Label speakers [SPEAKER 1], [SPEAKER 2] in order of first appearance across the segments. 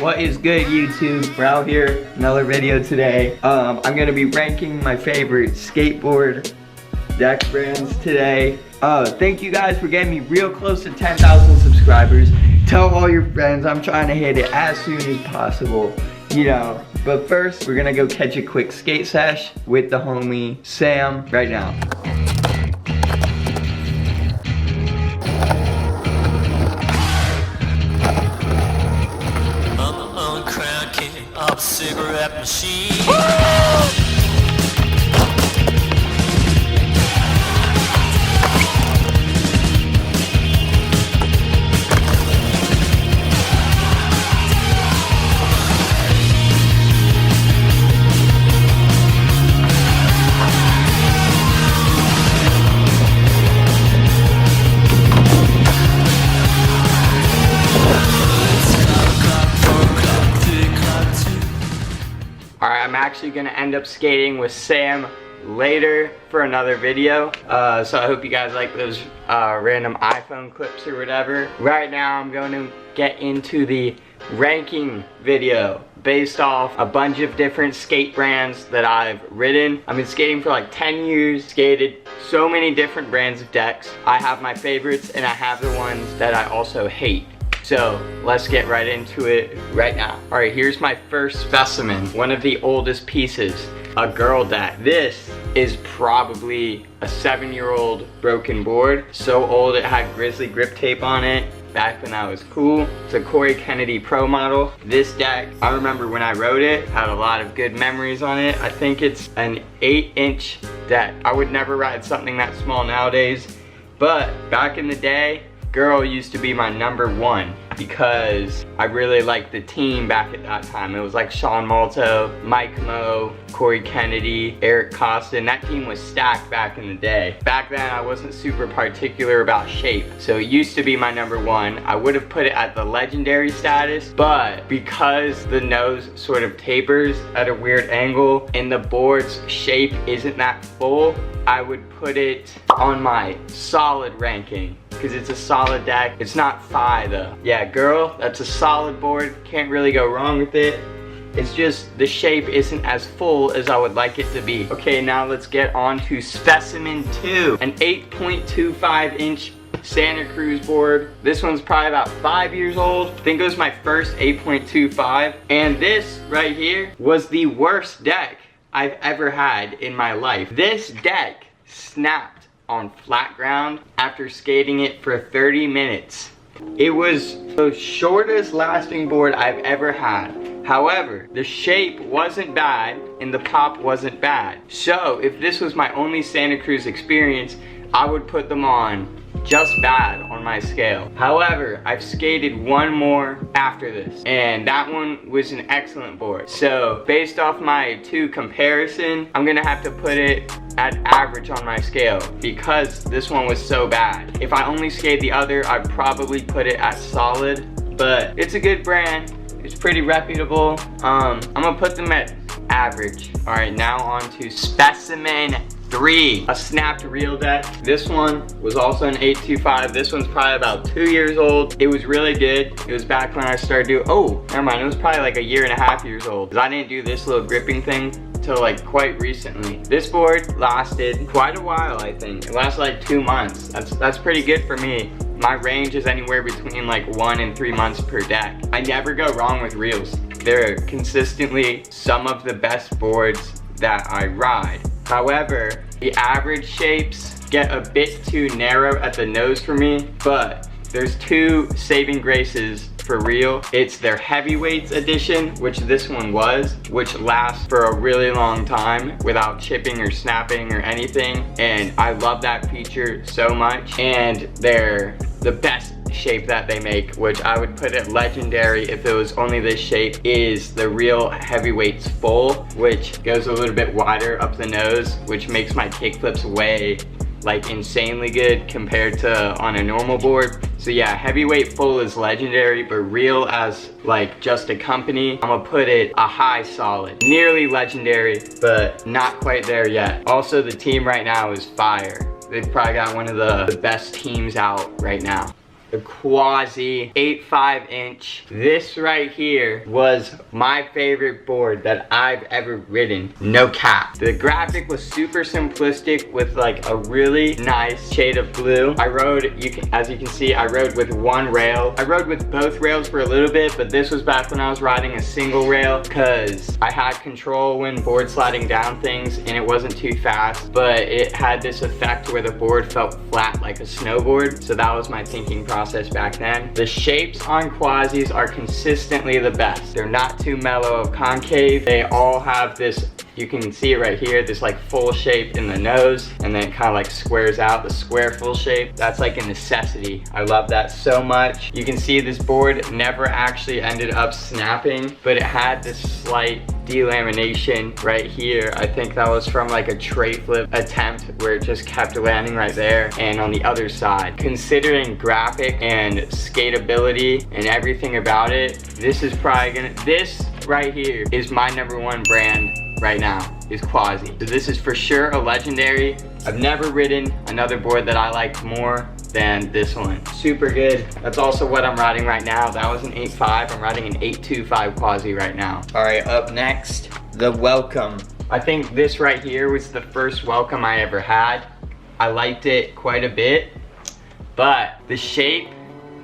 [SPEAKER 1] What is good, YouTube? We're out here, another video today. I'm gonna be ranking my favorite skateboard deck brands today. Thank you guys for getting me real close to 10,000 subscribers. Tell all your friends I'm trying to hit it as soon as possible, you know. But first, we're gonna go catch a quick skate sesh with the homie Sam right now.
[SPEAKER 2] Up cigarette machine.
[SPEAKER 1] Alright, I'm actually gonna end up skating with Sam later for another video. So I hope you guys like those random iPhone clips or whatever. Right now I'm going to get into the ranking video based off a bunch of different skate brands that I've ridden. I've been skating for like 10 years, skated so many different brands of decks. I have my favorites and I have the ones that I also hate. So let's get right into it right now. All right, here's my first specimen, one of the oldest pieces, a girl deck. This is probably a 7-year-old broken board. So old it had grizzly grip tape on it back when that was cool. It's a Corey Kennedy Pro model. This deck, I remember when I rode it, had a lot of good memories on it. I think it's an 8-inch deck. I would never ride something that small nowadays, but back in the day, girl used to be my #1 because I really liked the team back at that time. It was like Sean Malto, Mike Moe, Corey Kennedy, Eric Costin. That team was stacked back in the day. Back then I wasn't super particular about shape, so it used to be my #1. I would have put it at the legendary status, but because the nose sort of tapers at a weird angle and the board's shape isn't that full, I would put it on my solid ranking because it's a solid deck. It's not Phi though. Yeah, girl, that's a solid board. Can't really go wrong with it. It's just the shape isn't as full as I would like it to be. Okay, now let's get on to Specimen 2, an 8.25-inch Santa Cruz board. This one's probably about 5 years old. I think it was my first 8.25. And this right here was the worst deck I've ever had in my life. This deck snapped on flat ground after skating it for 30 minutes. It was the shortest lasting board I've ever had. However, the shape wasn't bad and the pop wasn't bad. So if this was my only Santa Cruz experience, I would put them on just bad on my scale. However, I've skated one more after this, and that one was an excellent board. So based off my two comparison, I'm gonna have to put it at average on my scale because this one was so bad. If I only skate the other, I'd probably put it at solid, but it's a good brand. It's pretty reputable. I'm gonna put them at average. All right, now on to Specimen 3, a snapped reel deck. This one was also an 8.25. This one's probably about 2 years old. It was really good. It was back when I started doing, oh, never mind. It was probably like 1.5 years old because I didn't do this little gripping thing till like quite recently. This board lasted quite a while, I think. It lasted like 2 months. That's pretty good for me. My range is anywhere between like 1 and 3 months per deck. I never go wrong with reels. They're consistently some of the best boards that I ride. However, the average shapes get a bit too narrow at the nose for me, but there's two saving graces for real. It's their heavyweights edition, which this one was, which lasts for a really long time without chipping or snapping or anything. And I love that feature so much. And they're the best shape that they make, which I would put it legendary if it was only this shape, is the real heavyweights full, which goes a little bit wider up the nose, which makes my kickflips way like insanely good compared to on a normal board. So yeah, heavyweight full is legendary, but real as like just a company, I'm gonna put it a high solid. Nearly legendary, but not quite there yet. Also, the team right now is fire. They've probably got one of the best teams out right now. the Quasi 8.5 inch. This right here was my favorite board that I've ever ridden. No cap. The graphic was super simplistic with like a really nice shade of blue. I rode, as you can see, I rode with one rail. I rode with both rails for a little bit, but this was back when I was riding a single rail because I had control when board sliding down things and it wasn't too fast, but it had this effect where the board felt flat like a snowboard. So that was my thinking process back then. The shapes on Quasis are consistently the best. They're not too mellow of concave. They all have this, you can see it right here, this like full shape in the nose, and then it kind of like squares out, the square full shape. That's like a necessity. I love that so much. You can see this board never actually ended up snapping, but it had this slight delamination right here. I think that was from like a tray flip attempt where it just kept landing right there. And on the other side, considering graphic and skateability and everything about it, this is probably this right here is my #1 brand right now, is Quasi. So this is for sure a legendary. I've never ridden another board that I liked more than this one. Super good. That's also what I'm riding right now. That was an 8.5. I'm riding an 8.25 Quasi right now. All right, up next, the Welcome. I think this right here was the first Welcome I ever had. I liked it quite a bit, but the shape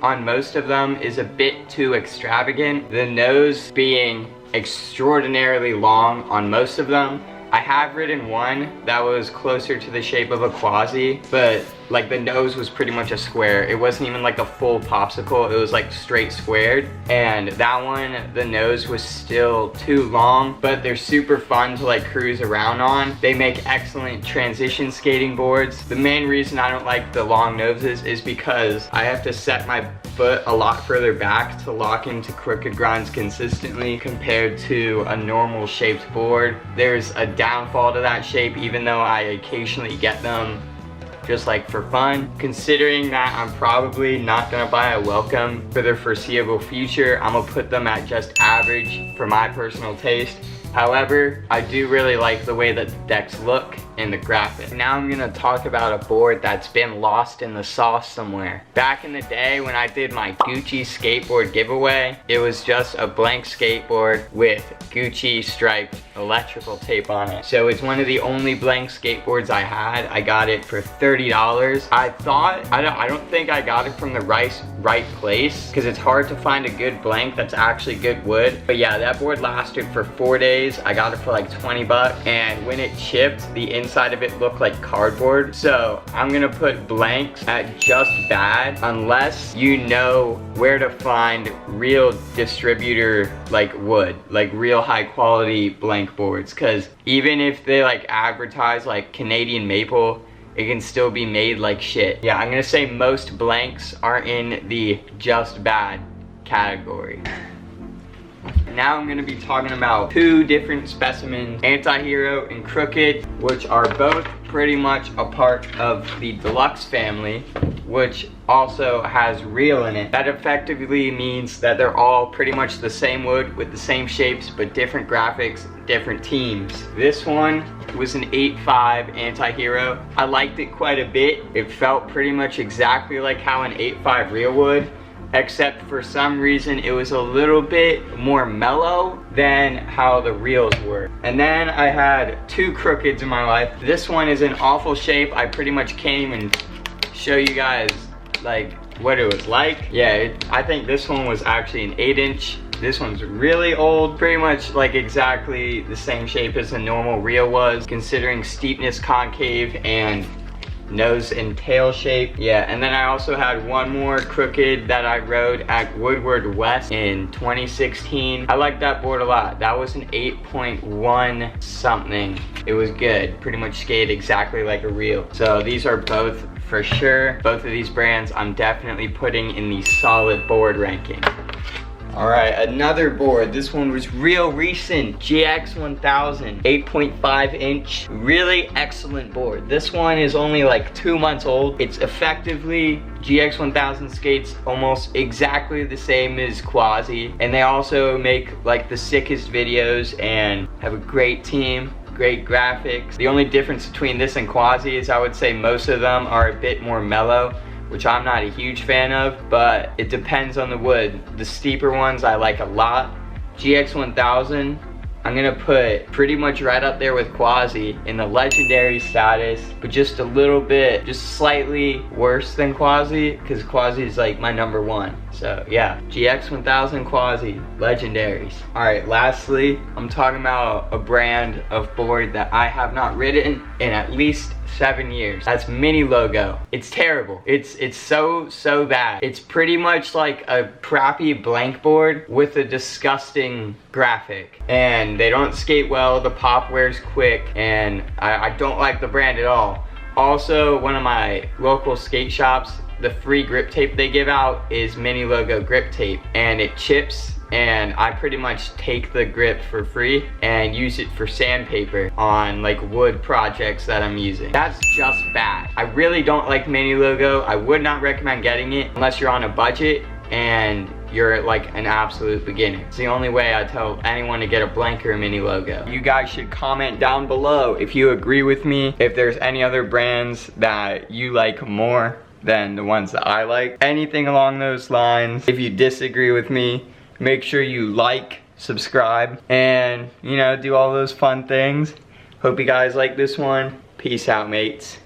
[SPEAKER 1] on most of them is a bit too extravagant. The nose being extraordinarily long on most of them. I have ridden one that was closer to the shape of a Quasi, but like the nose was pretty much a square. It wasn't even like a full popsicle, it was like straight squared. And that one, the nose was still too long, but they're super fun to like cruise around on. They make excellent transition skating boards. The main reason I don't like the long noses is because I have to set my foot a lot further back to lock into crooked grinds consistently compared to a normal shaped board. There's a downfall to that shape, even though I occasionally get them just like for fun. Considering that I'm probably not gonna buy a Welcome for the foreseeable future, I'm gonna put them at just average for my personal taste. However, I do really like the way that the decks look and the graphic. Now I'm gonna talk about a board that's been lost in the sauce somewhere. Back in the day when I did my Gucci skateboard giveaway, it was just a blank skateboard with Gucci striped electrical tape on it. So it's one of the only blank skateboards I had. I got it for $30. I don't think I got it from the right place because it's hard to find a good blank that's actually good wood. But yeah, that board lasted for 4 days. I got it for like 20 bucks, and when it chipped, the inside of it looked like cardboard. So I'm gonna put blanks at just bad unless you know where to find real distributor like wood, like real high quality blank boards, because even if they like advertise like Canadian maple, it can still be made like shit. Yeah, I'm gonna say most blanks are in the just bad category. Now I'm gonna be talking about two different specimens, Anti-Hero and Crooked, which are both pretty much a part of the Deluxe family, which also has reel in it. That effectively means that they're all pretty much the same wood with the same shapes, but different graphics, different teams. This one was an 8.5 Anti-Hero. I liked it quite a bit. It felt pretty much exactly like how an 8.5 reel would, except for some reason it was a little bit more mellow than how the reels were. And then I had two Crookeds in my life. This one is in awful shape. I pretty much can't even show you guys like what it was like. Yeah, I think this one was actually an 8-inch. This one's really old, pretty much like exactly the same shape as a normal reel was, considering steepness, concave, and nose and tail shape. Yeah, and then I also had one more Crooked that I rode at Woodward West in 2016. I like that board a lot. That was an 8.1 something. It was good. Pretty much skated exactly like a reel. So these are both for sure. Both of these brands I'm definitely putting in the solid board ranking. All right, another board. This one was real recent. GX 1000, 8.5 inch. Really excellent board. This one is only like 2 months old. It's effectively GX 1000 skates almost exactly the same as Quasi. And they also make like the sickest videos and have a great team. Great graphics. The only difference between this and Quasi is I would say most of them are a bit more mellow, which I'm not a huge fan of, but it depends on the wood. The steeper ones I like a lot. GX 1000, I'm gonna put pretty much right up there with Quasi in the legendary status, but just a little bit, just slightly worse than Quasi, because Quasi is like my #1. So yeah, GX 1000 Quasi, legendaries. All right, lastly, I'm talking about a brand of board that I have not ridden in at least 7 years. That's Mini Logo. It's terrible. It's so bad. It's pretty much like a crappy blank board with a disgusting graphic. And they don't skate well, the pop wears quick, and I don't like the brand at all. Also, one of my local skate shops, the free grip tape they give out is Mini Logo grip tape, and it chips, and I pretty much take the grip for free and use it for sandpaper on like wood projects that I'm using. That's just bad. I really don't like Mini Logo. I would not recommend getting it unless you're on a budget and you're like an absolute beginner. It's the only way I tell anyone to get a blank or a Mini Logo. You guys should comment down below if you agree with me, if there's any other brands that you like more than the ones that I like. Anything along those lines. If you disagree with me, make sure you like, subscribe, and you know, do all those fun things. Hope you guys like this one. Peace out, mates.